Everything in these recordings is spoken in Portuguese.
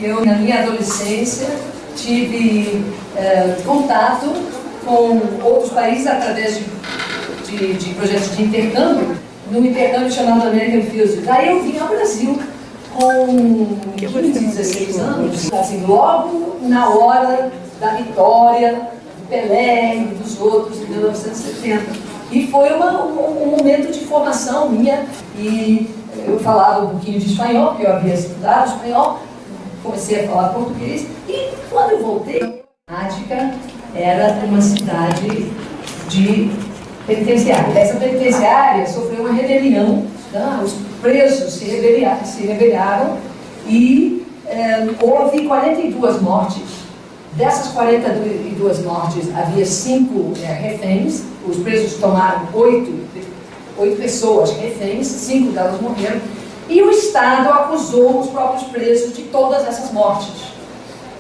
Eu, na minha adolescência, tive contato com outros países através de projetos de intercâmbio, num intercâmbio chamado American Fusion. Daí eu vim ao Brasil com 15, 16 anos, assim, logo na hora da vitória do Pelé e dos outros, em 1970. E foi um momento de formação minha, e eu falava um pouquinho de espanhol, porque eu havia estudado espanhol, comecei a falar português, e quando eu voltei, a Ática era uma cidade de penitenciária. Essa penitenciária sofreu uma rebelião, né? Os presos se rebelaram e houve 42 mortes. Dessas 42 mortes, havia 5 reféns. Os presos tomaram 8 pessoas reféns, 5 delas morreram. E o Estado acusou os próprios presos de todas essas mortes.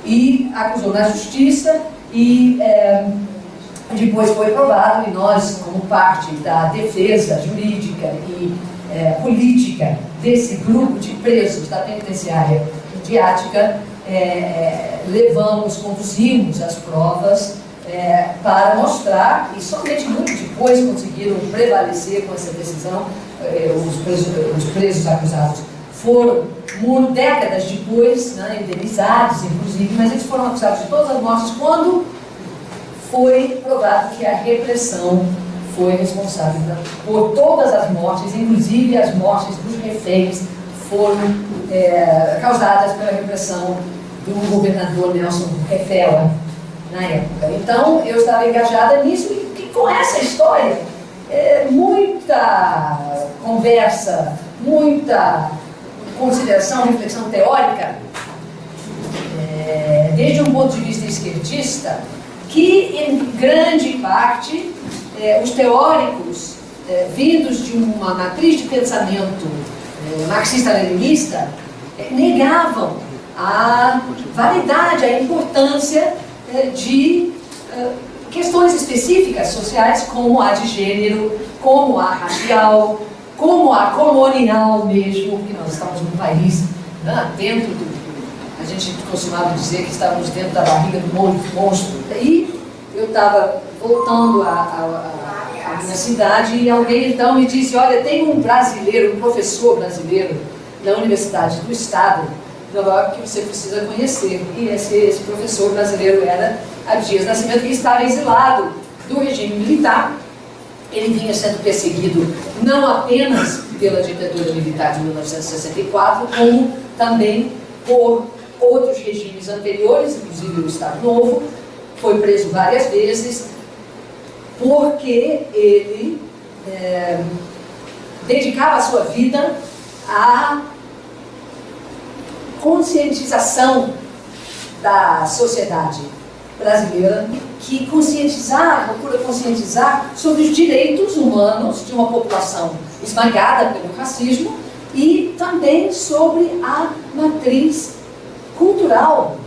E acusou na justiça e depois foi provado, e nós, como parte da defesa jurídica e política desse grupo de presos da penitenciária de Ática, conduzimos as provas para mostrar, e somente muito depois conseguiram prevalecer com essa decisão. Os presos acusados foram, décadas depois, né, indenizados, inclusive, mas eles foram acusados de todas as mortes quando foi provado que a repressão foi responsável por todas as mortes, inclusive as mortes dos reféns foram causadas pela repressão do governador Nelson Rockefeller na época. Então, eu estava engajada nisso, e com essa história, muita conversa, muita consideração, reflexão teórica, desde um ponto de vista esquerdista, que em grande parte os teóricos vindos de uma matriz de pensamento marxista-leninista negavam a validade, a importância de questões específicas sociais, como a de gênero, como a racial, como a colonial mesmo, porque nós estamos num país, né, dentro do... A gente costumava dizer que estávamos dentro da barriga do monstro. E eu estava voltando à minha cidade, e alguém então me disse: olha, tem um brasileiro, um professor brasileiro da Universidade do Estado de Nova York que você precisa conhecer. E esse professor brasileiro era Abdias Nascimento, que estava exilado do regime militar. Ele vinha sendo perseguido não apenas pela ditadura militar de 1964, como também por outros regimes anteriores, inclusive o Estado Novo. Foi preso várias vezes porque ele dedicava a sua vida à conscientização da sociedade brasileira, que procura conscientizar sobre os direitos humanos de uma população esmagada pelo racismo, e também sobre a matriz cultural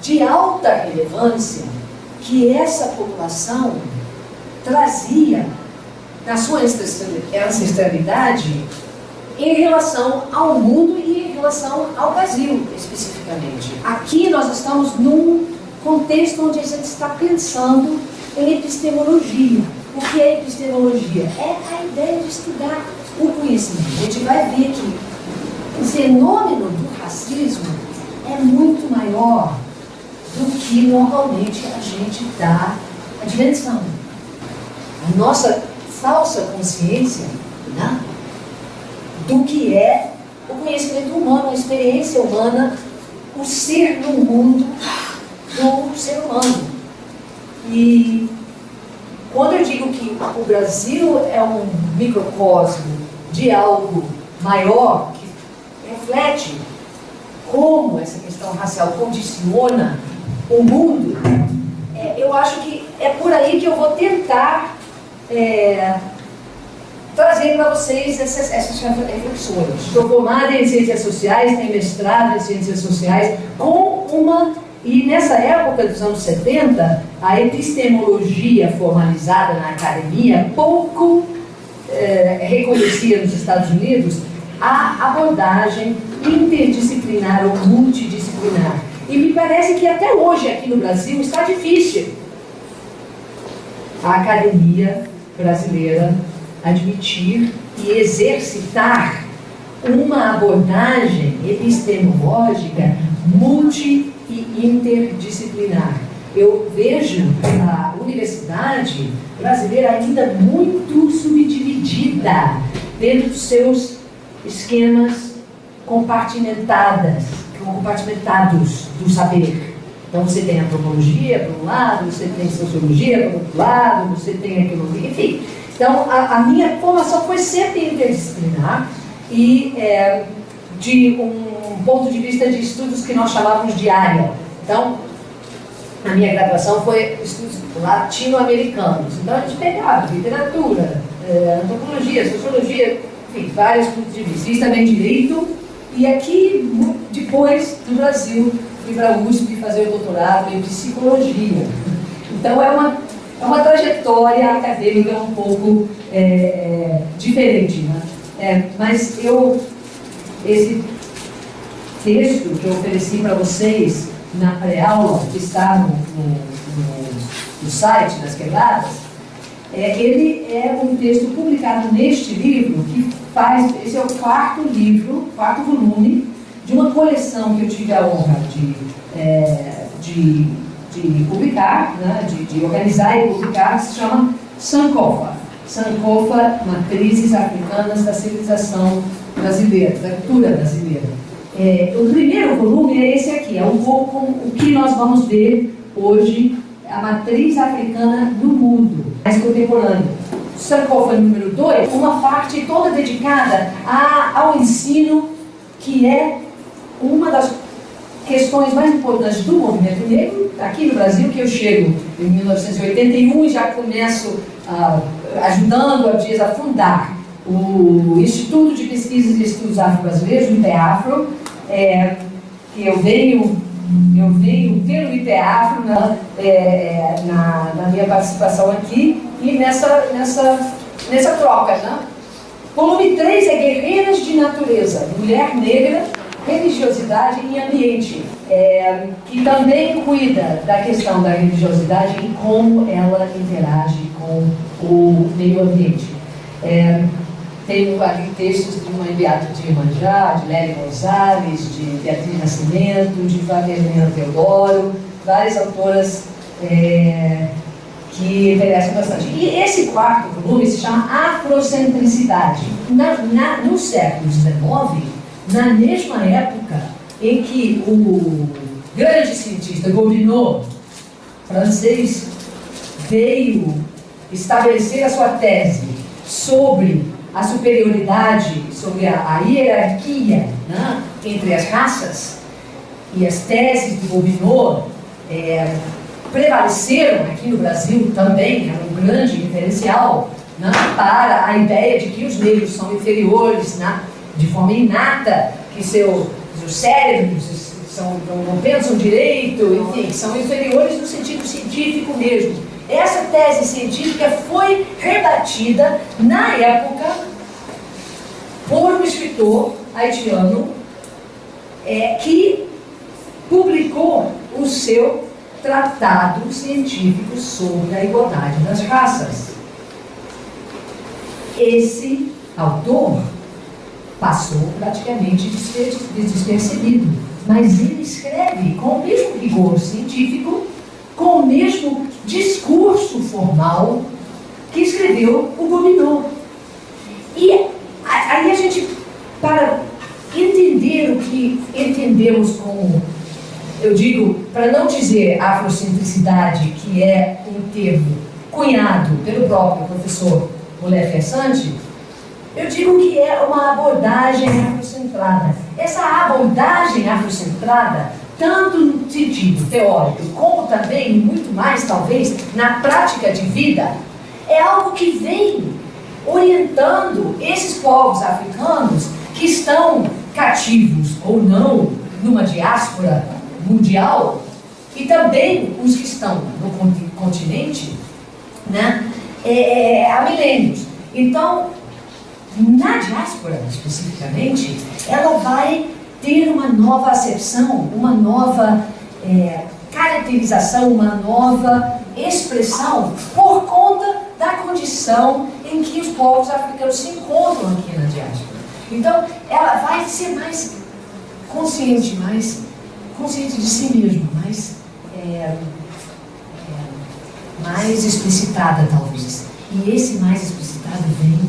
de alta relevância que essa população trazia na sua ancestralidade em relação ao mundo e em relação ao Brasil, especificamente. Aqui nós estamos num contexto onde a gente está pensando em epistemologia. O que é epistemologia? É a ideia de estudar o conhecimento. A gente vai ver que o fenômeno do racismo é muito maior do que normalmente a gente dá a dimensão. A nossa falsa consciência, né, do que é o conhecimento humano, a experiência humana, o ser no mundo do ser humano. E quando eu digo que o Brasil é um microcosmo de algo maior, que reflete como essa questão racial condiciona o mundo, eu acho que é por aí que eu vou tentar trazer para vocês essas reflexões. Estou formada em Ciências Sociais, tenho mestrado em Ciências Sociais, e nessa época dos anos 70, a epistemologia formalizada na academia pouco reconhecia nos Estados Unidos a abordagem interdisciplinar ou multidisciplinar. E me parece que até hoje aqui no Brasil está difícil a academia brasileira admitir e exercitar uma abordagem epistemológica multi e interdisciplinar. Eu vejo a universidade brasileira ainda muito subdividida dentro dos seus esquemas compartimentados do saber. Então você tem antropologia por um lado, você tem sociologia por outro lado, você tem arqueologia, enfim. Então a minha formação foi sempre interdisciplinar e de um ponto de vista de estudos que nós chamávamos de área. Então, a minha graduação foi estudos latino-americanos. Então a gente pegava literatura, antropologia, sociologia, enfim, vários pontos de vista. Fiz também direito e aqui, depois do Brasil, fui para a USP fazer o doutorado em psicologia. Então é uma trajetória acadêmica um pouco diferente, né? Mas esse texto que eu ofereci para vocês na pré-aula, que está no site das Quebradas, ele é um texto publicado neste livro, esse é o quarto volume, de uma coleção que eu tive a honra de publicar, né, de organizar e publicar, que se chama Sankofa, Matrizes Africanas da Civilização Brasileira, da Cultura Brasileira. O primeiro volume é esse aqui, é um pouco o que nós vamos ver hoje, a matriz africana no mundo, mais contemporâneo. Sankofa número 2, uma parte toda dedicada ao ensino, que é uma das questões mais importantes do movimento negro, aqui no Brasil, que eu chego em 1981 e já começo ajudando a Dias a fundar o Instituto de Pesquisas e Estudos Afro-Brasileiros, o IPEAFRO, que eu venho pelo IPEAFRO na minha participação aqui e nessa troca, né? Volume 3 é Guerreiras de Natureza, Mulher Negra, Religiosidade e Ambiente, que também cuida da questão da religiosidade e como ela interage com o meio ambiente. Tenho ali textos de uma enviada de Iemanjá, de Lélia Gonzalez, de Beatriz Nascimento, de Flaviana Teodoro, várias autoras que interessam bastante. E esse quarto volume se chama Afrocentricidade. No século XIX, na mesma época em que o grande cientista Gobineau, francês, veio estabelecer a sua tese sobre a superioridade, sobre a hierarquia, né, entre as raças, e as teses de Gobineau prevaleceram aqui no Brasil também, era um grande diferencial, né, para a ideia de que os negros são inferiores, né, de forma inata, que seus cérebros não pensam direito, enfim, são inferiores no sentido científico mesmo. Essa tese científica foi rebatida, na época, por um escritor haitiano que publicou o seu tratado científico sobre a igualdade das raças. Esse autor passou praticamente despercebido, mas ele escreve com o mesmo rigor científico, com o mesmo discurso formal que escreveu o Gobineau. E aí a gente, para entender o que entendemos como, eu digo, para não dizer afrocentricidade, que é um termo cunhado pelo próprio professor Moller Fersante, eu digo que é uma abordagem afrocentrada. Essa abordagem afrocentrada, tanto no sentido teórico, como também, muito mais talvez, na prática de vida, é algo que vem orientando esses povos africanos que estão cativos ou não numa diáspora mundial, e também os que estão no continente, né, há milênios. Então, Na diáspora, especificamente, ela vai ter uma nova acepção, uma nova caracterização, uma nova expressão por conta da condição em que os povos africanos se encontram aqui na diáspora. Então, ela vai ser mais consciente de si mesma, mais explicitada, talvez. E esse mais explicitado vem,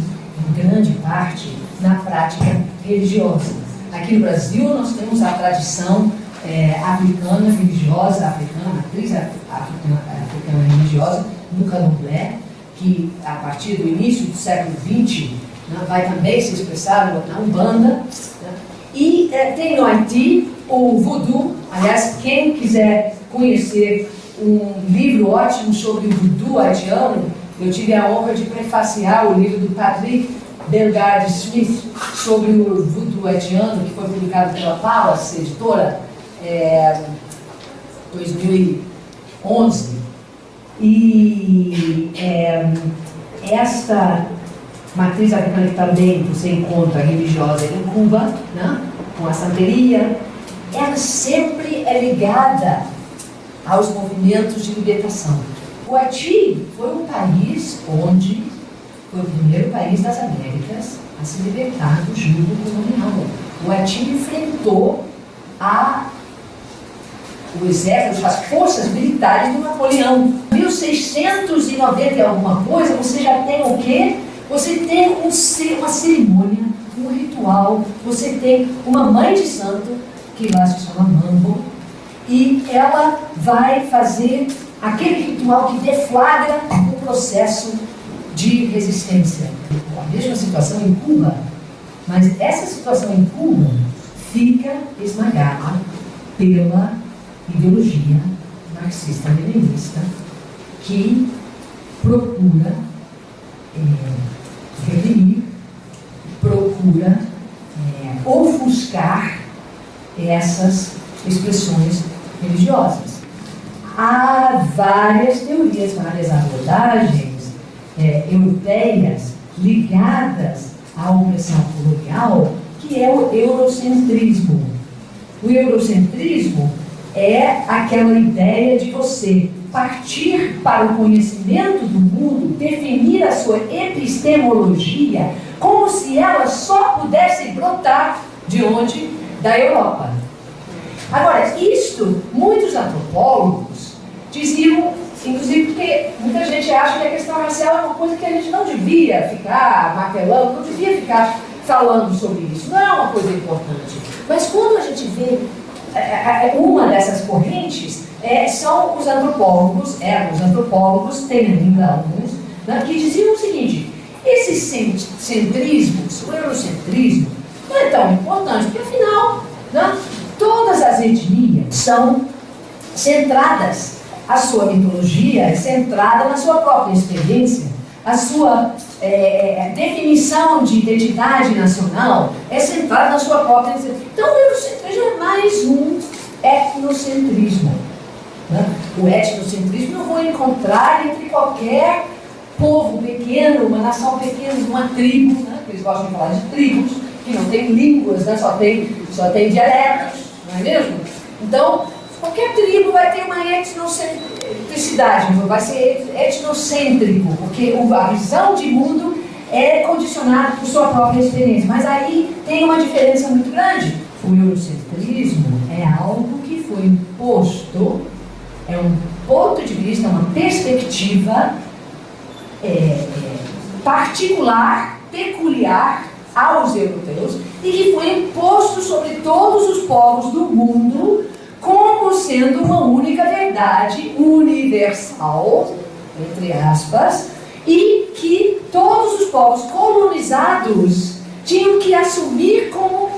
em grande parte, na prática religiosa. Aqui no Brasil, nós temos a tradição africana religiosa, a matriz africana religiosa, no candomblé, que a partir do início do século XX vai também se expressar na Umbanda. Né? E tem no Haiti o voodoo. Aliás, quem quiser conhecer um livro ótimo sobre o voodoo haitiano, eu tive a honra de prefaciar o livro do Patrick Bellegarde Smith sobre o voodoo haitiano, que foi publicado pela Palace Editora, 2011. E esta matriz africana que também você encontra religiosa em Cuba, né, com a santeria, ela sempre é ligada aos movimentos de libertação. O Haiti foi um país onde foi o primeiro país das Américas a se libertar do jugo colonial. O Haiti enfrentou o exército, as forças militares do Napoleão. Em 1690 e alguma coisa, você já tem o quê? Você tem uma cerimônia, um ritual, você tem uma mãe de santo, que lá se chama Mambo, e ela vai fazer aquele ritual que deflagra o processo de resistência. A mesma situação em Cuba, mas essa situação em Cuba fica esmagada pela ideologia marxista-leninista que procura reprimir, procura ofuscar essas expressões religiosas. Há várias teorias, várias abordagens europeias ligadas à opressão colonial, que é o eurocentrismo. O eurocentrismo é aquela ideia de você partir para o conhecimento do mundo, definir a sua epistemologia, como se ela só pudesse brotar de onde? Da Europa. Agora, isto, muitos antropólogos diziam, inclusive porque muita gente acha que a questão racial é uma coisa que a gente não devia ficar martelando, não devia ficar falando sobre isso, não é uma coisa importante. Mas quando a gente vê uma dessas correntes, são os antropólogos, tem ainda alguns, né, que diziam o seguinte: esses centrismos, o eurocentrismo, não é tão importante, porque afinal, né, todas as etnias são centradas, a sua mitologia é centrada na sua própria experiência, a sua definição de identidade nacional é centrada na sua própria identidade. Então o eurocentrismo é mais um etnocentrismo. Né? O etnocentrismo eu vou encontrar entre qualquer povo pequeno, uma nação pequena, uma tribo, né? Eles gostam de falar de tribos, que não tem línguas, né? só tem dialetos, não é mesmo? Então, qualquer tribo vai ter uma etnocentricidade, vai ser etnocêntrico, porque a visão de mundo é condicionada por sua própria experiência. Mas aí tem uma diferença muito grande. O eurocentrismo é algo que foi imposto, é um ponto de vista, uma perspectiva particular, peculiar aos europeus e que foi imposto sobre todos os povos do mundo como sendo uma única verdade universal, entre aspas, e que todos os povos colonizados tinham que assumir como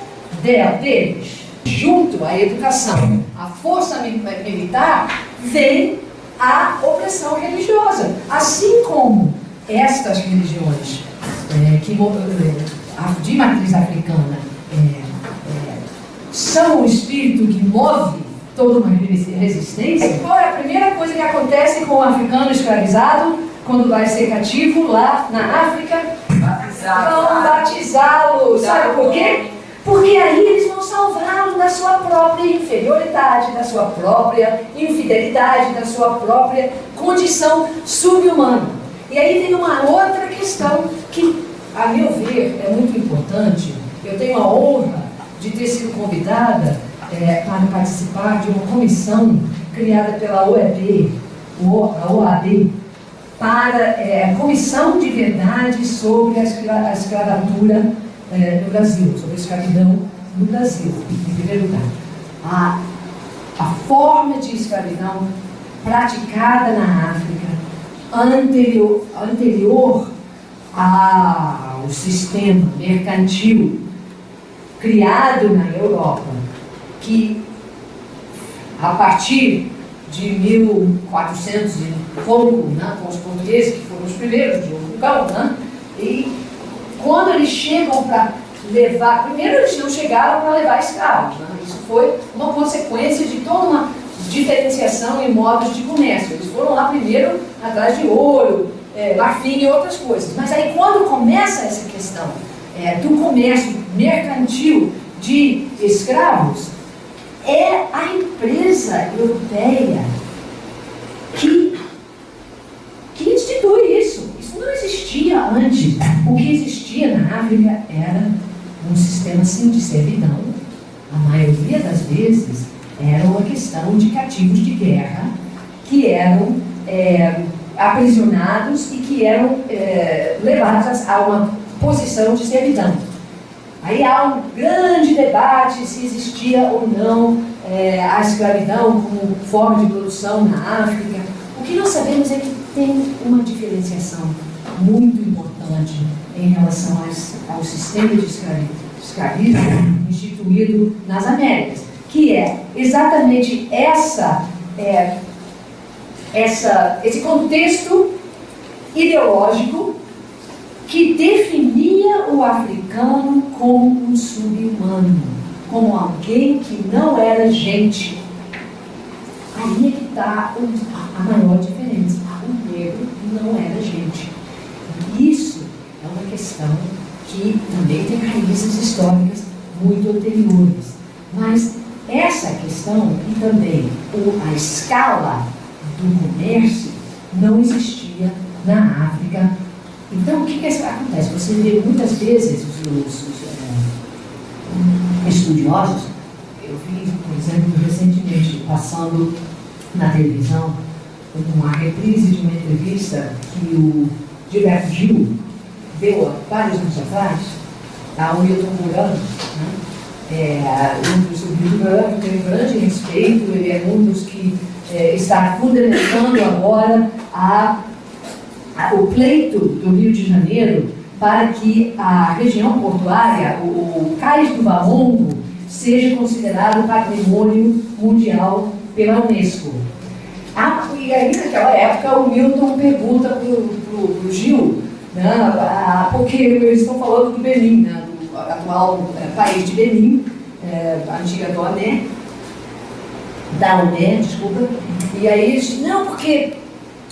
deles. Junto à educação, à força militar, vem a opressão religiosa. Assim como estas religiões de matriz africana são o espírito que move toda uma resistência. Qual é a primeira coisa que acontece com o africano escravizado quando vai ser cativo lá na África? vão batizá-lo. Sabe por quê? Porque aí eles vão salvá-lo da sua própria inferioridade, da sua própria infidelidade, da sua própria condição subhumana. E aí vem uma outra questão que, a meu ver, é muito importante. Eu tenho a honra de ter sido convidada para participar de uma comissão criada pela OEB, a OAB, para a Comissão de Verdade sobre a escravatura no Brasil, sobre a escravidão no Brasil, em primeiro lugar. A forma de escravidão praticada na África anterior ao sistema mercantil criado na Europa, que a partir de 1400 e pouco, né, com os portugueses, que foram os primeiros de Portugal, né, e quando eles chegam para levar, primeiro eles não chegaram para levar escravos, né, isso foi uma consequência de toda uma diferenciação em modos de comércio. Eles foram lá primeiro atrás de ouro, marfim e outras coisas, mas aí quando começa essa questão do comércio mercantil de escravos, é a empresa europeia que institui isso. Isso não existia antes. O que existia na África era um sistema assim de servidão. A maioria das vezes era uma questão de cativos de guerra que eram aprisionados e que eram levados a uma posição de servidão. Aí há um grande debate se existia ou não a escravidão como forma de produção na África. O que nós sabemos é que tem uma diferenciação muito importante em relação ao sistema de escravismo instituído nas Américas, que é exatamente esse contexto ideológico que definia o africano como um sub-humano, como alguém que não era gente. Aí é que está a maior diferença. O negro não era gente. E isso é uma questão que também tem raízes históricas muito anteriores. Mas essa questão e também a escala do comércio não existia na África. Então, o que acontece? Você vê muitas vezes os estudiosos, eu vi, por exemplo, recentemente, passando na televisão, uma reprise de uma entrevista que o Gilberto Gil deu há vários anos atrás, ao Milton Mourão, né? O Milton Mourão tem um grande respeito, ele é um dos que está fundamentando agora o pleito do Rio de Janeiro para que a região portuária, o Cais do Valongo, seja considerado patrimônio mundial pela Unesco. E aí, naquela época, o Milton pergunta para o Gil, né, porque eles estão falando do Benin, né, do atual país de Benin, a antiga da UNE, desculpa. E aí eles dizem, não, porque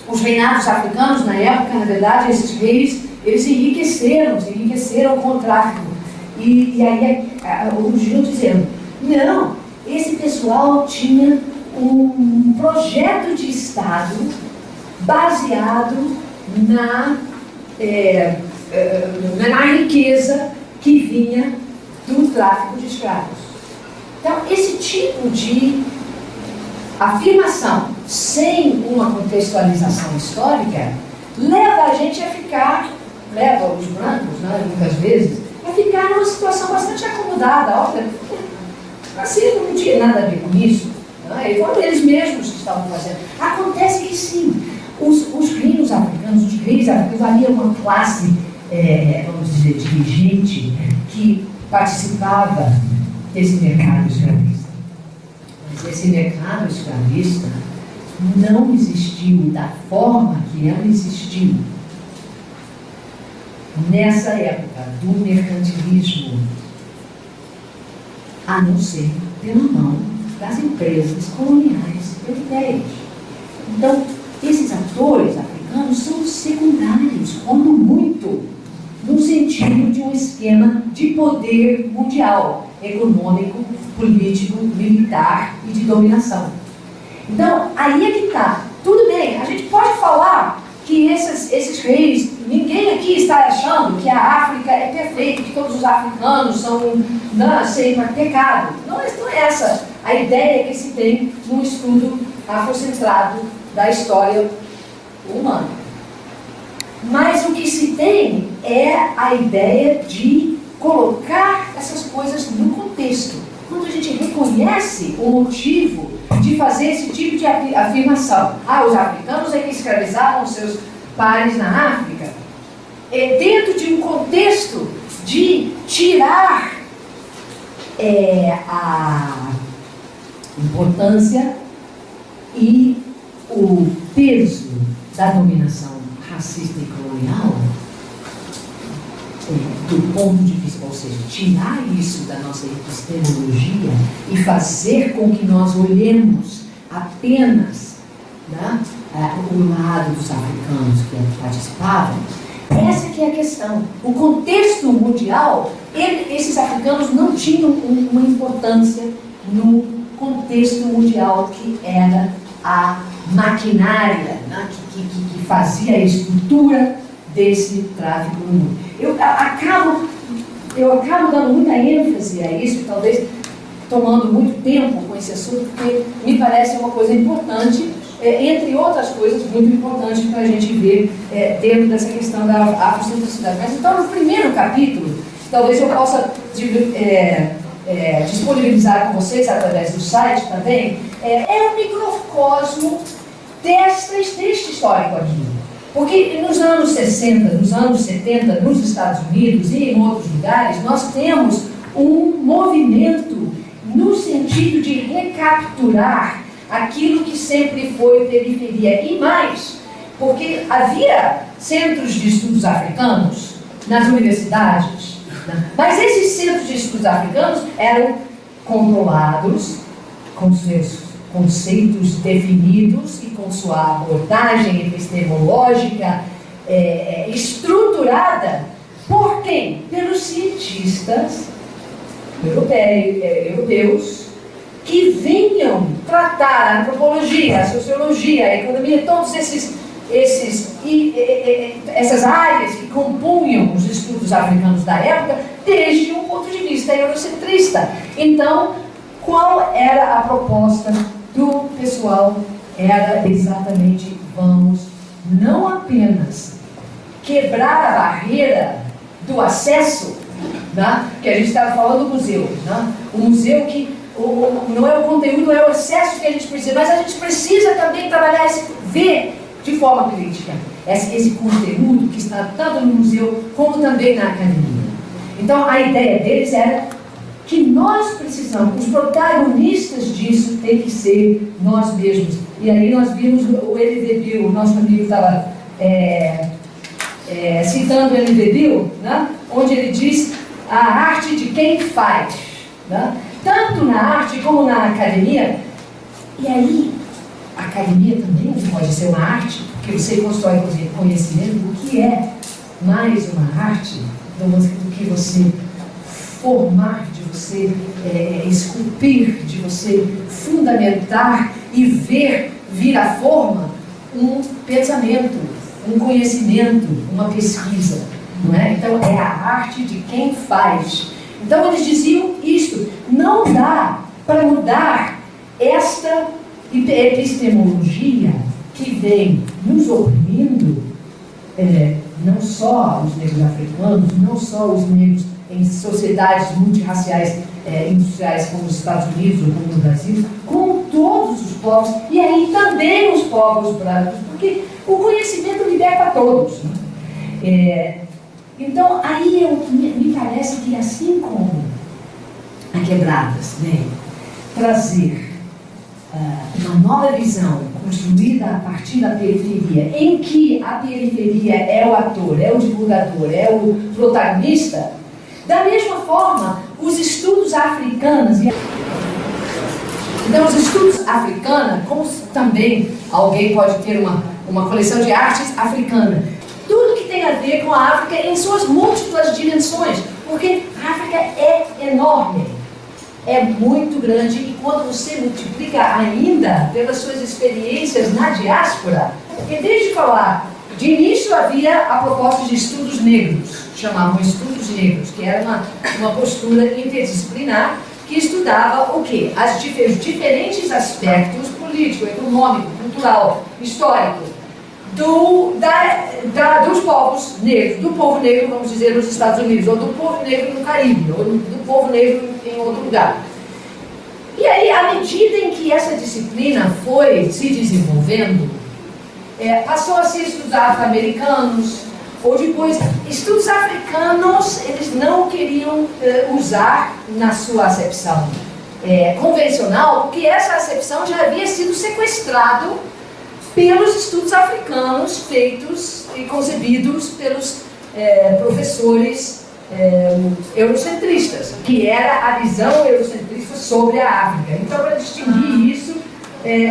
os reinados africanos, na época, na verdade, esses reis, eles se enriqueceram com o tráfico. E aí o Gil dizendo, não, esse pessoal tinha um projeto de Estado baseado na riqueza que vinha do tráfico de escravos. Então, esse tipo de afirmação sem uma contextualização histórica leva a gente a ficar, leva os brancos, né, muitas vezes, a ficar numa situação bastante acomodada. Olha, racismo não tinha nada a ver com isso, né? E foram eles mesmos que estavam fazendo. Acontece que sim, os reinos africanos, havia uma classe, vamos dizer, dirigente que participava desse mercado escravista. Mas esse mercado escravista não existiu da forma que ela existiu nessa época do mercantilismo, a não ser pela mão das empresas coloniais europeias. Então, esses atores africanos são secundários, quando muito no sentido de um esquema de poder mundial, econômico, político, militar e de dominação. Então, aí é que está. Tudo bem, a gente pode falar que esses reis, ninguém aqui está achando que a África é perfeita, que todos os africanos são sem pecado. Não é essa a ideia que se tem num estudo afrocentrado da história humana. Mas o que se tem é a ideia de colocar essas coisas no contexto. Quando a gente reconhece o motivo de fazer esse tipo de afirmação, os africanos é que escravizavam seus pares na África, dentro de um contexto de tirar a importância e o peso da dominação racista e colonial, do ponto de vista, ou seja, tirar isso da nossa epistemologia e fazer com que nós olhemos apenas o lado dos africanos que participavam. Essa que é a questão. O contexto mundial, esses africanos não tinham uma importância no contexto mundial que era a maquinária, que fazia a estrutura desse tráfico no mundo. Eu acabo dando muita ênfase a isso, talvez tomando muito tempo com esse assunto, porque me parece uma coisa importante, entre outras coisas muito importantes para a gente ver dentro dessa questão da afrocentricidade. Mas então, no primeiro capítulo, talvez eu possa disponibilizar com vocês, através do site também, é um microcosmo deste histórico aqui. Porque nos anos 60, nos anos 70, nos Estados Unidos e em outros lugares, nós temos um movimento no sentido de recapturar aquilo que sempre foi periferia. E mais, porque havia centros de estudos africanos nas universidades, mas esses centros de estudos africanos eram controlados com seus conceitos definidos e com sua abordagem epistemológica estruturada por quem? Pelos cientistas europeus que vinham tratar a antropologia, a sociologia, a economia, todas essas áreas que compunham os estudos africanos da época desde um ponto de vista eurocentrista. Então, qual era a proposta do pessoal? Era exatamente, vamos não apenas quebrar a barreira do acesso, que a gente estava falando do museu, o museu que não é o conteúdo, é o acesso que a gente precisa, mas a gente precisa também trabalhar ver de forma crítica esse conteúdo que está tanto no museu como também na academia. Então a ideia deles era que nós precisamos, os protagonistas disso tem que ser nós mesmos. E aí nós vimos o L.D. Bill, o nosso amigo estava citando o L.D. Bill, onde ele diz a arte de quem faz, tanto na arte como na academia. E aí, a academia também pode ser uma arte, porque você constrói conhecimento, o que é mais uma arte do que você formar, de você esculpir, de você fundamentar e vir à forma um pensamento, um conhecimento, uma pesquisa, não é? Então é a arte de quem faz. Então eles diziam isto: não dá para mudar esta epistemologia que vem nos oprimindo, não só os negros africanos, não só os negros em sociedades multirraciais, industriais como os Estados Unidos ou como no Brasil, com todos os povos, e aí também os povos brancos, porque o conhecimento liberta a todos. Então, aí me parece que, assim como a Quebradas, trazer uma nova visão construída a partir da periferia, em que a periferia é o ator, é o divulgador, é o protagonista. Da mesma forma, os estudos africanos, então os estudos africanos, como também alguém pode ter uma coleção de artes africana, tudo que tem tem a ver com a África em suas múltiplas dimensões, porque a África é enorme, é muito grande, e quando você multiplica ainda pelas suas experiências na diáspora, em vez de falar, de início havia a proposta de estudos negros, chamavam estudos negros, que era uma postura interdisciplinar que estudava o quê? Os diferentes aspectos político, econômico, cultural, histórico, dos povos negros, do povo negro, vamos dizer, nos Estados Unidos, ou do povo negro no Caribe, ou do povo negro em outro lugar. E aí, à medida em que essa disciplina foi se desenvolvendo, passou a ser estudos afro-americanos, ou depois, estudos africanos, eles não queriam usar na sua acepção convencional, porque essa acepção já havia sido sequestrado pelos estudos africanos feitos e concebidos pelos professores eurocentristas, que era a visão eurocentrista sobre a África. Então, para distinguir isso,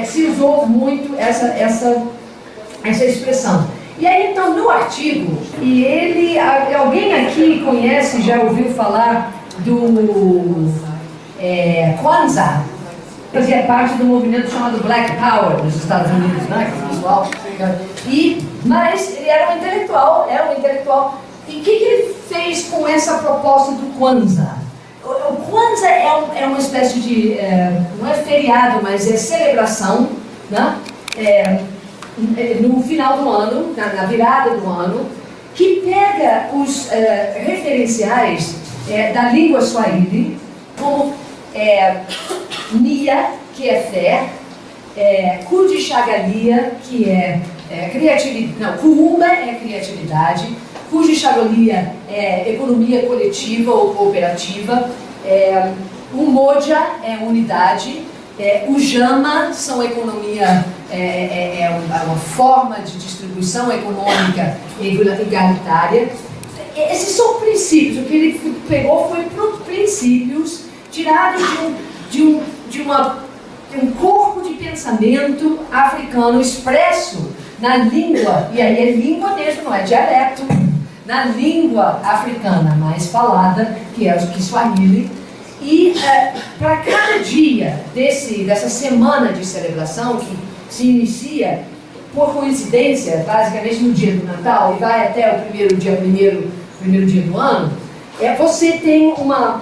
se usou muito essa expressão. E aí, então, no artigo, alguém aqui conhece, já ouviu falar do Kwanzaa? Fazia parte do movimento chamado Black Power nos Estados Unidos, né? Pessoal. Mas ele era um intelectual. E o que ele fez com essa proposta do Kwanzaa? O Kwanzaa é uma espécie de, não é feriado, mas é celebração, né? No final do ano, na virada do ano, que pega os referenciais da língua Swahili, como Nia, que é fé, Kudishagalia, que é criatividade, não, Kuumba é criatividade, Kudishagalia é economia coletiva ou cooperativa, Umoja é unidade, o Jama são economia, uma forma de distribuição econômica igualitária. Esses são princípios. O que ele pegou foi princípios tirados de um corpo de pensamento africano expresso na língua, e aí é língua mesmo, não é dialeto, na língua africana mais falada, que é o Kiswahili. E para cada dia dessa semana de celebração, que se inicia, por coincidência, basicamente no dia do Natal, e vai até o primeiro dia do ano, você tem uma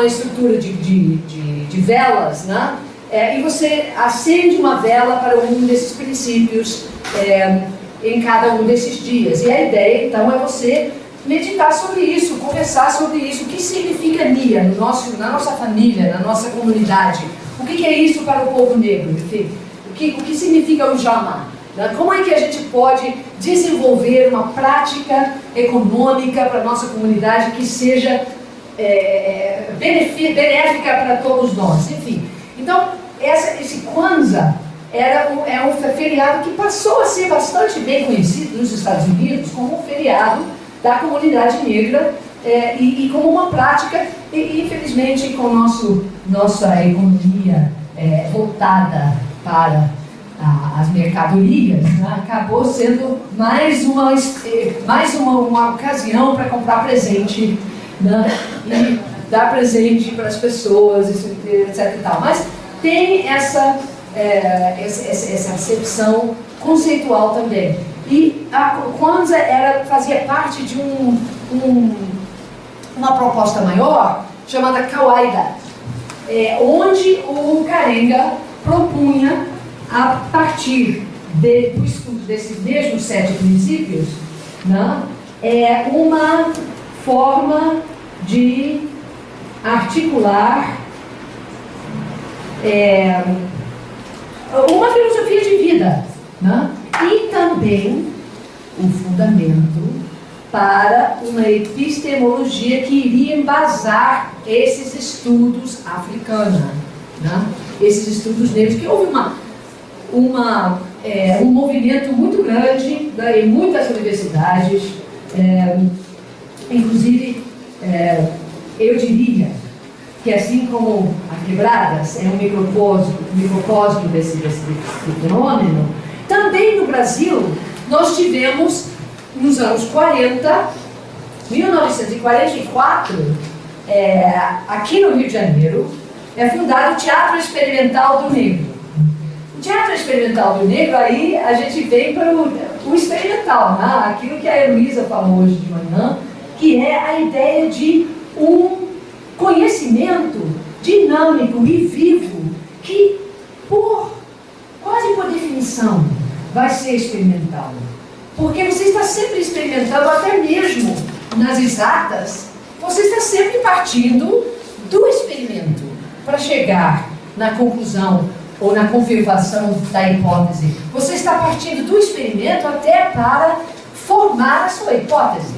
estrutura de velas, né? E você acende uma vela para um desses princípios em cada um desses dias. E a ideia, então, é você meditar sobre isso, conversar sobre isso. O que significa Nia na nossa família, na nossa comunidade? O que é isso para o povo negro? Enfim, o que significa o Jama? Como é que a gente pode desenvolver uma prática econômica para a nossa comunidade que seja benéfica para todos nós? Enfim, então, esse Kwanzaa é um feriado que passou a ser bastante bem conhecido nos Estados Unidos como um feriado da comunidade negra e como uma prática, e infelizmente com nossa economia voltada para as mercadorias, né, acabou sendo mais uma ocasião para comprar presente, né, e dar presente para as pessoas, etc. E tal. Mas tem essa acepção conceitual também. E a Kwanzaa fazia parte de uma proposta maior chamada Kawaida, onde o Karenga propunha, a partir do estudo desses mesmos 7 princípios, né, uma forma de articular uma filosofia de vida, né? E também o fundamento para uma epistemologia que iria embasar esses estudos africanos, né? Esses estudos negros, que houve um movimento muito grande, né, em muitas universidades, inclusive eu diria que, assim como a Quebradas é um microcosmo desse fenômeno, também no Brasil nós tivemos nos anos 40, 1944, aqui no Rio de Janeiro, é fundado o Teatro Experimental do Negro. O Teatro Experimental do Negro, aí a gente vem para o experimental, né? Aquilo que a Heloísa falou hoje de manhã, que é a ideia de um conhecimento dinâmico e vivo, que quase por definição vai ser experimental. Porque você está sempre experimentando, até mesmo nas exatas, você está sempre partindo do experimento para chegar na conclusão ou na confirmação da hipótese. Você está partindo do experimento até para formar a sua hipótese.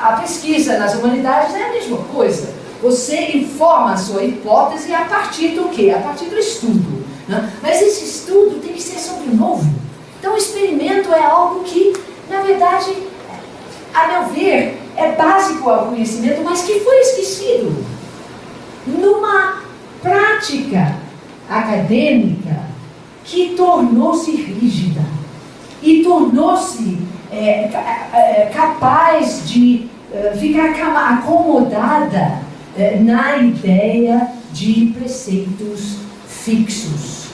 A pesquisa nas humanidades é a mesma coisa. Você informa a sua hipótese a partir do quê? A partir do estudo, né? Mas esse estudo tem que ser sempre novo. Então o experimento é algo que, na verdade, a meu ver, é básico ao conhecimento, mas que foi esquecido numa prática acadêmica que tornou-se rígida e tornou-se capaz de ficar acomodada na ideia de preceitos fixos,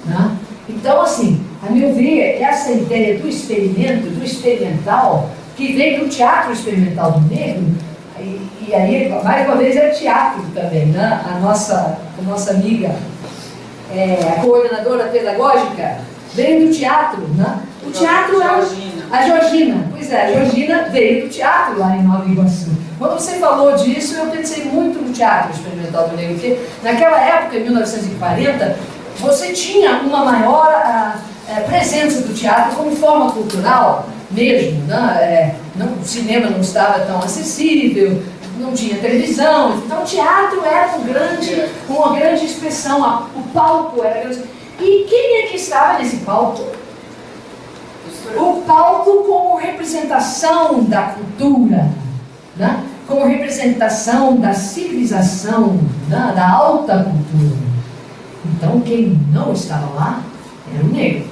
né? Então, assim, a meu ver, essa ideia do experimento, do experimental, que vem do Teatro Experimental do Negro, e aí, mais uma vez, é teatro também, né? A nossa amiga, a coordenadora pedagógica, veio do teatro, né? O teatro é a Georgina. Pois é, a Georgina veio do teatro lá em Nova Iguaçu. Quando você falou disso, eu pensei muito no Teatro Experimental do Negro, porque naquela época, em 1940, você tinha uma maior presença do teatro como forma cultural mesmo, né? O cinema não estava tão acessível, não tinha televisão, então o teatro era uma grande expressão, o palco era grande. E quem é que estava nesse palco? O palco como representação da cultura, né? Como representação da civilização, né? Da alta cultura. Então quem não estava lá era o negro.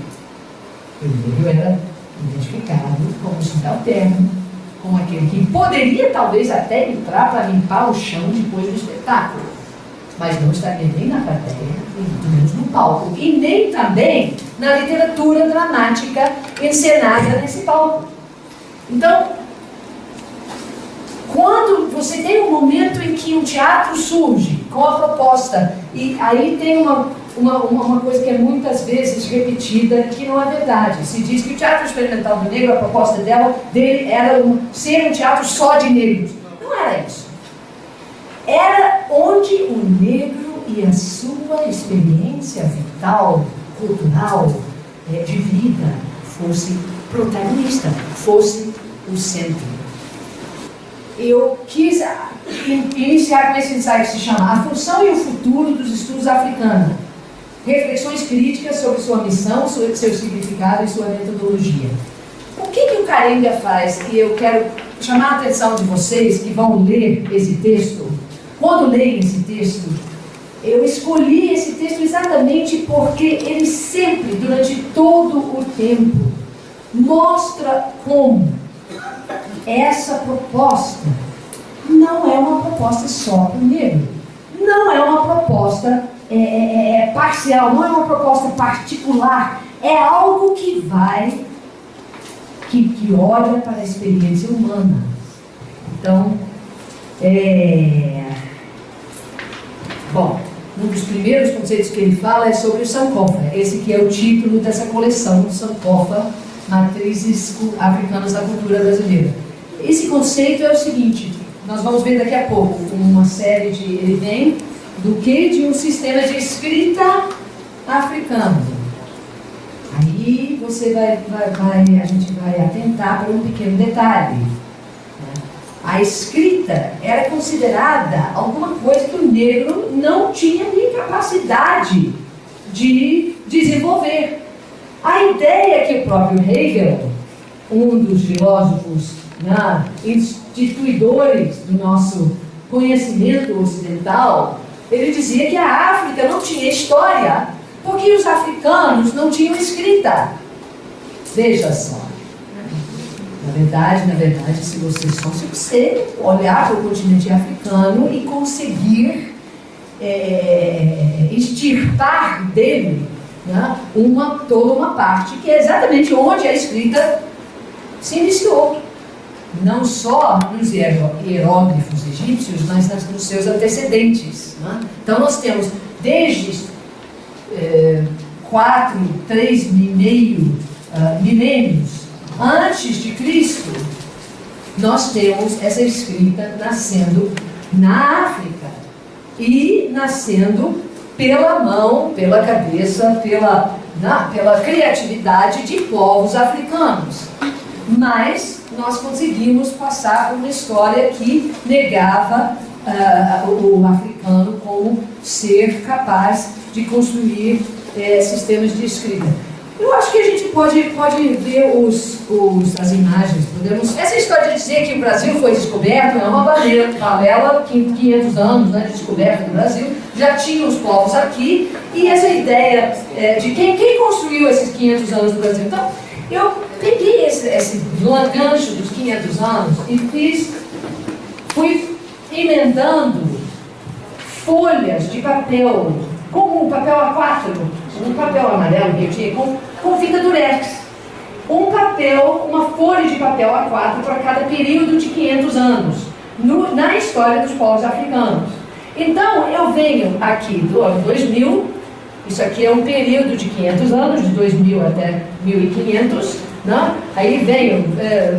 O negro era identificado como subalterno, como aquele que poderia talvez até entrar para limpar o chão depois do espetáculo, mas não estaria nem na plateia, nem muito menos no palco, e nem também na literatura dramática encenada nesse palco. Então, quando você tem um momento em que o teatro surge com a proposta, e aí tem uma coisa que é muitas vezes repetida, que não é verdade. Se diz que o Teatro Experimental do Negro, a proposta dele era ser um teatro só de negros. Não era isso. Era onde o negro e a sua experiência vital, cultural, de vida, fosse protagonista, fosse o centro. Eu quis iniciar com esse ensaio que se chama A Função e o Futuro dos Estudos Africanos. Reflexões críticas sobre sua missão, seu significado e sua metodologia. O que o Karenga faz? E eu quero chamar a atenção de vocês que vão ler esse texto. Quando leem esse texto, eu escolhi esse texto exatamente porque ele sempre, durante todo o tempo, mostra como essa proposta não é uma proposta só para o negro. Não é uma proposta parcial, não é uma proposta particular. É algo que olha para a experiência humana. Então, bom, um dos primeiros conceitos que ele fala é sobre o Sankofa. Esse que é o título dessa coleção, Sankofa, Matrizes Africanas da Cultura Brasileira. Esse conceito é o seguinte, nós vamos ver daqui a pouco uma série ele vem de um sistema de escrita africano. Aí a gente vai atentar para um pequeno detalhe. A escrita era considerada alguma coisa que o negro não tinha nem capacidade de desenvolver. A ideia que o próprio Hegel, um dos filósofos instituidores do nosso conhecimento ocidental, ele dizia que a África não tinha história porque os africanos não tinham escrita. Veja só. Na verdade, se você olhar para o continente africano e conseguir extirpar dele, né, toda uma parte que é exatamente onde a escrita se iniciou. Não só nos hieróglifos egípcios, mas nos seus antecedentes. Né? Então nós temos desde 3,5 milênios antes de Cristo, nós temos essa escrita nascendo na África e nascendo pela mão, pela cabeça, pela criatividade de povos africanos. Mas nós conseguimos passar por uma história que negava o africano como ser capaz de construir sistemas de escrita. Eu acho que a gente pode ver as imagens. Essa história de dizer que o Brasil foi descoberto é uma balela, 500 anos, né, de descoberta do Brasil. Já tinha os povos aqui, e essa ideia de quem construiu esses 500 anos do Brasil. Então, eu peguei esse gancho dos 500 anos e fui emendando folhas de papel, como um papel A4, um papel amarelo que eu tinha, com fita durex. Uma folha de papel A4 para cada período de 500 anos, na história dos povos africanos. Então, eu venho aqui do ano 2000, isso aqui é um período de 500 anos, de 2000 até 1500, né? Aí venho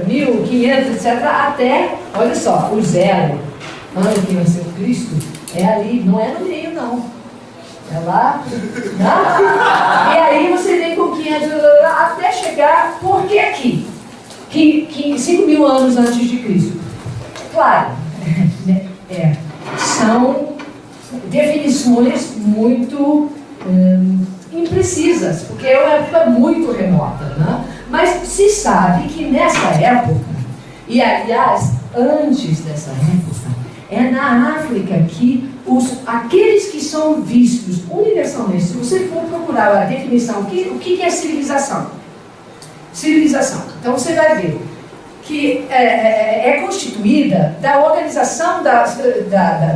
1500, etc., até, olha só, o zero, ano que nasceu Cristo, é ali, não é no meio, não. É lá. E aí você vem com 500 até chegar, por que aqui? 5.000 anos antes de Cristo. Claro, são definições muito imprecisas, porque é uma época muito remota, né? Mas se sabe que nessa época, e aliás, antes dessa época, é na África que aqueles que são vistos universalmente, se você for procurar a definição, o que é civilização? Civilização. Então você vai ver que é constituída da organização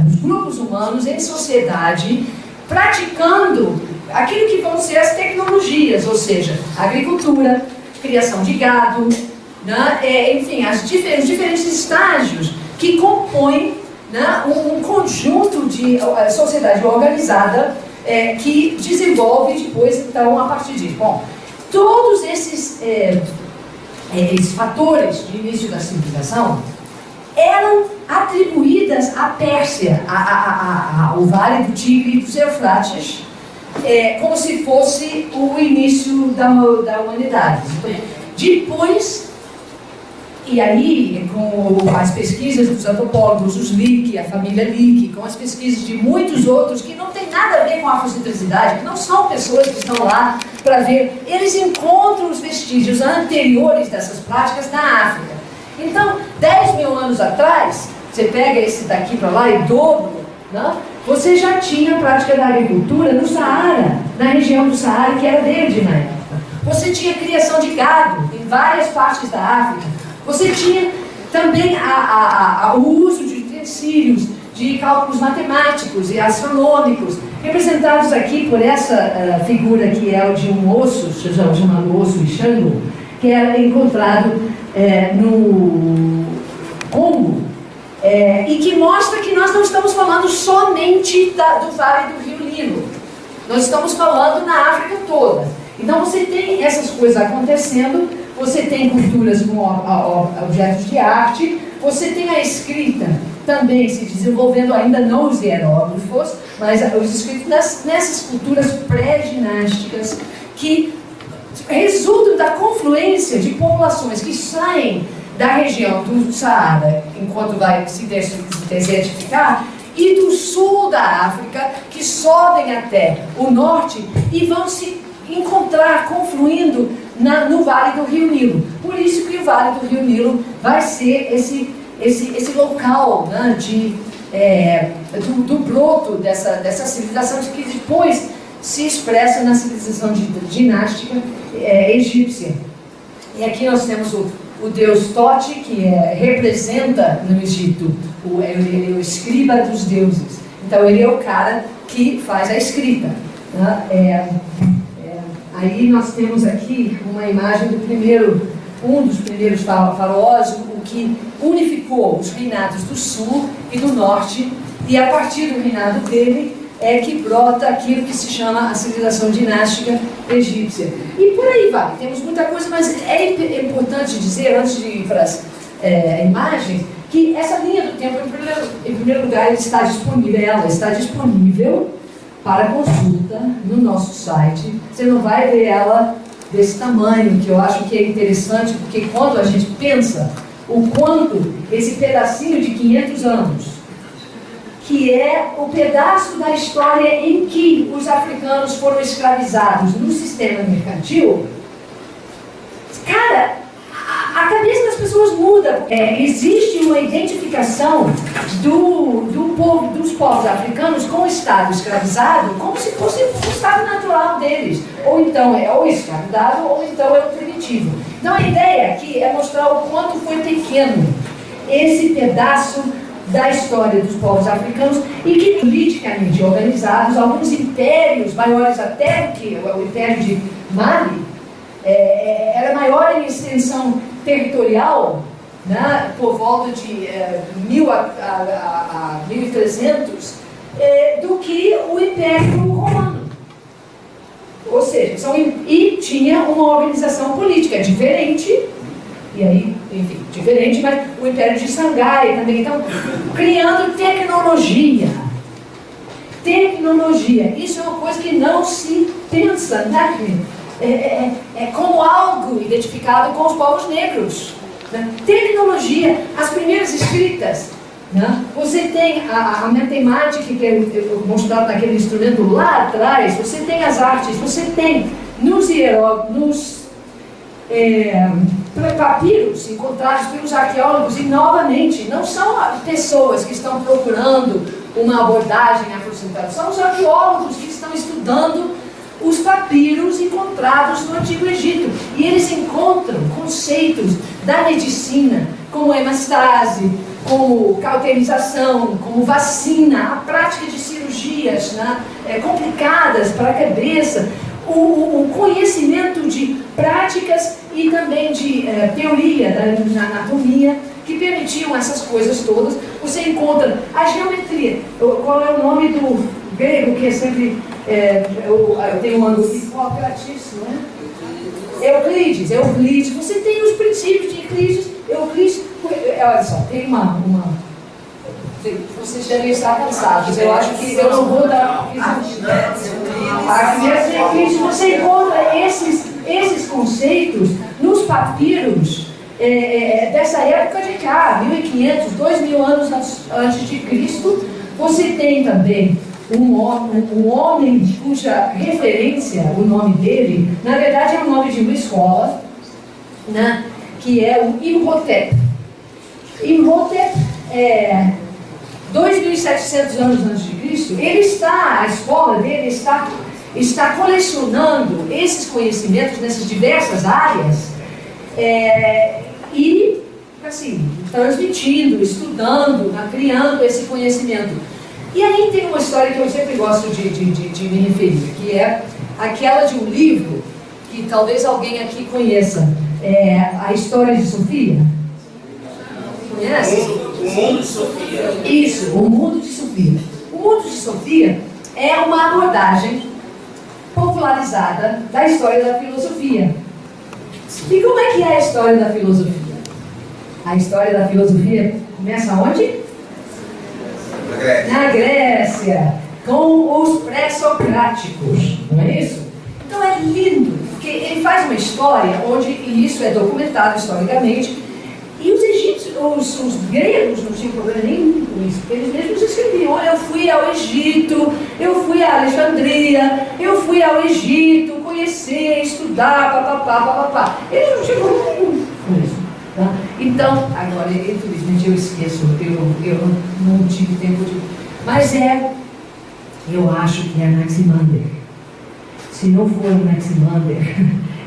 dos grupos humanos em sociedade, praticando aquilo que vão ser as tecnologias, ou seja, agricultura, criação de gado, né? Enfim, os diferentes estágios que compõem, né, um conjunto de sociedade organizada que desenvolve depois, então, a partir disso. Bom, todos esses fatores de início da civilização eram atribuídas à Pérsia, ao Vale do Tigre e dos Eufrates, como se fosse o início da humanidade. Depois, e aí, com as pesquisas dos antropólogos, os Leakey, a família Leakey, com as pesquisas de muitos outros que não tem nada a ver com a afrocentricidade, que não são pessoas que estão lá para ver, eles encontram os vestígios anteriores dessas práticas na África. Então, 10.000 anos atrás, você pega esse daqui para lá e dobro, né? Você já tinha a prática da agricultura no Saara, na região do Saara, que era verde na época. Você tinha criação de gado em várias partes da África. Você tinha também o uso de utensílios, de cálculos matemáticos e astronômicos, representados aqui por essa figura que é o de um osso, chamado osso Ixango, que é encontrado no Congo, e que mostra que nós não estamos falando somente do Vale do Rio Nilo, nós estamos falando na África toda. Então você tem essas coisas acontecendo, você tem culturas com objetos de arte, você tem a escrita também se desenvolvendo, ainda não os hieróglifos, mas os escritos nessas culturas pré-ginásticas que resultam da confluência de populações que saem da região do Saara, enquanto vai se desertificar, e do sul da África, que sobem até o norte e vão se encontrar, confluindo no Vale do Rio Nilo. Por isso que o Vale do Rio Nilo vai ser esse local, né, do broto dessa civilização que depois se expressa na civilização dinástica egípcia. E aqui nós temos o deus Tote, que representa no Egito, ele é o escriba dos deuses. Então ele é o cara que faz a escrita, né? Aí nós temos aqui uma imagem um dos primeiros faraós, o que unificou os reinados do sul e do norte, e a partir do reinado dele é que brota aquilo que se chama a civilização dinástica egípcia. E por aí vai, temos muita coisa, mas é importante dizer, antes de ir para as imagens, que essa linha do tempo, em primeiro lugar, ela está disponível para consulta no nosso site. Você não vai ver ela desse tamanho, que eu acho que é interessante, porque quando a gente pensa o quanto esse pedacinho de 500 anos, que é o pedaço da história em que os africanos foram escravizados no sistema mercantil, cara, a cabeça das pessoas muda. Existe uma identificação dos povos africanos com o Estado escravizado como se fosse o estado natural deles. Ou então é o escravizado, ou então é o primitivo. Então a ideia aqui é mostrar o quanto foi pequeno esse pedaço da história dos povos africanos e que politicamente organizados, alguns impérios maiores até do que o Império de Mali, era maior em extensão territorial, né, por volta de 1000 a 1300, do que o Império Romano. Ou seja, e tinha uma organização política diferente, e aí, enfim, diferente, mas o Império de Xangai também, então, criando tecnologia. Tecnologia, isso é uma coisa que não se pensa, né? É como algo identificado com os povos negros, né? Tecnologia, as primeiras escritas, né? Você tem a matemática que é mostrada naquele instrumento lá atrás, você tem as artes, você tem nos papiros encontrados pelos arqueólogos, e novamente, não são pessoas que estão procurando uma abordagem afrocentrada, são os arqueólogos que estão estudando os papiros encontrados no Antigo Egito, e eles encontram conceitos da medicina, como hemastase, como cauterização, como vacina, a prática de cirurgias, né, complicadas para a cabeça, o conhecimento de práticas e também de teoria da anatomia, que permitiam essas coisas todas. Você encontra a geometria. Qual é o nome do grego que é sempre... eu tenho um ângulo Hipócrates, não é? Euclides. Você tem os princípios de Euclides. Olha só, tem uma... Vocês devem estar cansados. Eu acho que eu não vou dar... Você encontra esses conceitos nos papiros dessa época de cá, 1500, 2000 anos antes de Cristo. Você tem também um homem cuja referência, o nome dele, na verdade é o nome de uma escola, né, que é o Imhotep. Imhotep 2.700 anos antes de Cristo, a escola dele está colecionando esses conhecimentos nessas diversas áreas e, assim, transmitindo, estudando, criando esse conhecimento. E aí tem uma história que eu sempre gosto de me referir, que é aquela de um livro que talvez alguém aqui conheça, a História de Sofia. Conhece? O Mundo de Sofia. Isso, o Mundo de Sofia. O Mundo de Sofia é uma abordagem popularizada da história da filosofia. E como é que é a história da filosofia? A história da filosofia começa onde? Na Grécia, com os pré-socráticos, não é isso? Então é lindo, porque ele faz uma história onde, e isso é documentado historicamente, e os egípcios, os gregos não tinham problema nenhum com isso, porque eles mesmos escreviam: olha, eu fui ao Egito, eu fui a Alexandria, eu fui ao Egito, conhecer, estudar, papapá. Eles não tinham problema nenhum com isso. Tá? Então, agora, infelizmente eu esqueço, eu não tive tempo de... Mas eu acho que é Anaximander. Se não for Anaximander,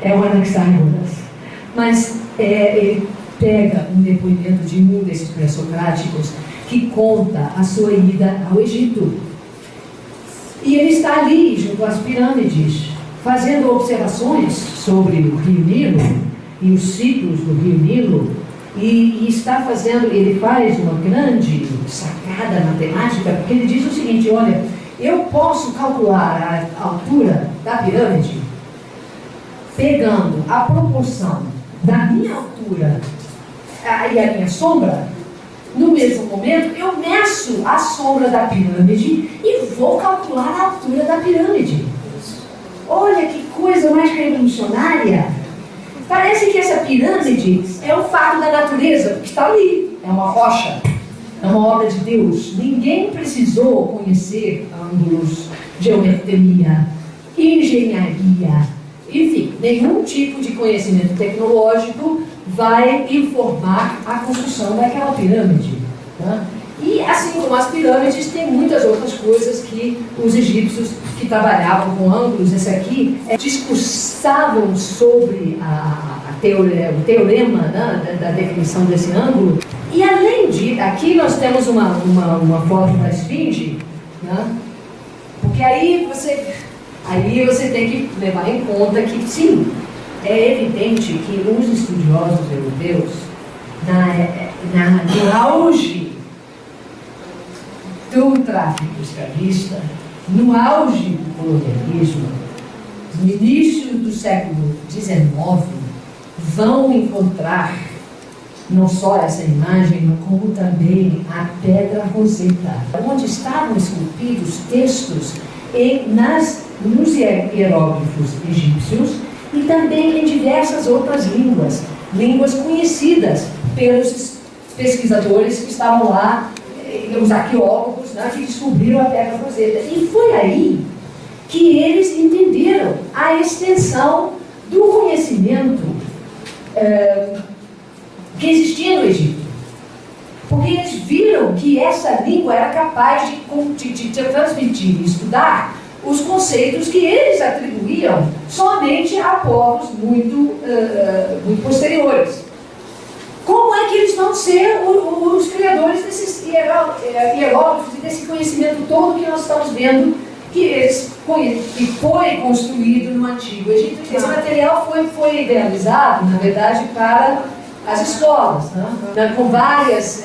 é o Anaxágoras. Mas pega um depoimento de um desses pré-socráticos que conta a sua ida ao Egito. E ele está ali, junto às pirâmides, fazendo observações sobre o Rio Nilo e os ciclos do Rio Nilo, e está fazendo, ele faz uma grande sacada matemática, porque ele diz o seguinte: olha, eu posso calcular a altura da pirâmide pegando a proporção da minha altura e a minha sombra. No mesmo momento, eu meço a sombra da pirâmide e vou calcular a altura da pirâmide. Olha que coisa mais revolucionária! Parece que essa pirâmide é um fato da natureza, porque está ali, é uma rocha, é uma obra de Deus. Ninguém precisou conhecer ângulos, geometria, engenharia, enfim, nenhum tipo de conhecimento tecnológico vai informar a construção daquela pirâmide, né? E assim como as pirâmides, tem muitas outras coisas que os egípcios que trabalhavam com ângulos, esse aqui, discursavam sobre o teorema, né, da definição desse ângulo. E além de, aqui nós temos uma foto da esfinge, né, porque aí você tem que levar em conta que, sim, é evidente que os estudiosos europeus, no auge do tráfico escravista, no auge do colonialismo, no início do século XIX, vão encontrar não só essa imagem, como também a Pedra Roseta, onde estavam esculpidos textos nos hieróglifos egípcios e também em diversas outras línguas conhecidas pelos pesquisadores que estavam lá, os arqueólogos, né, que descobriram a Pedra Roseta. E foi aí que eles entenderam a extensão do conhecimento que existia no Egito. Porque eles viram que essa língua era capaz de transmitir e estudar os conceitos que eles atribuíam somente a povos muito posteriores. Como é que eles vão ser os criadores desses hieróglifos e desse conhecimento todo que nós estamos vendo que foi construído no Antigo Egito? Esse material foi idealizado, na verdade, para as escolas, né? Com várias.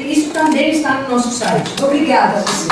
Isso também está no nosso site. Obrigada a você.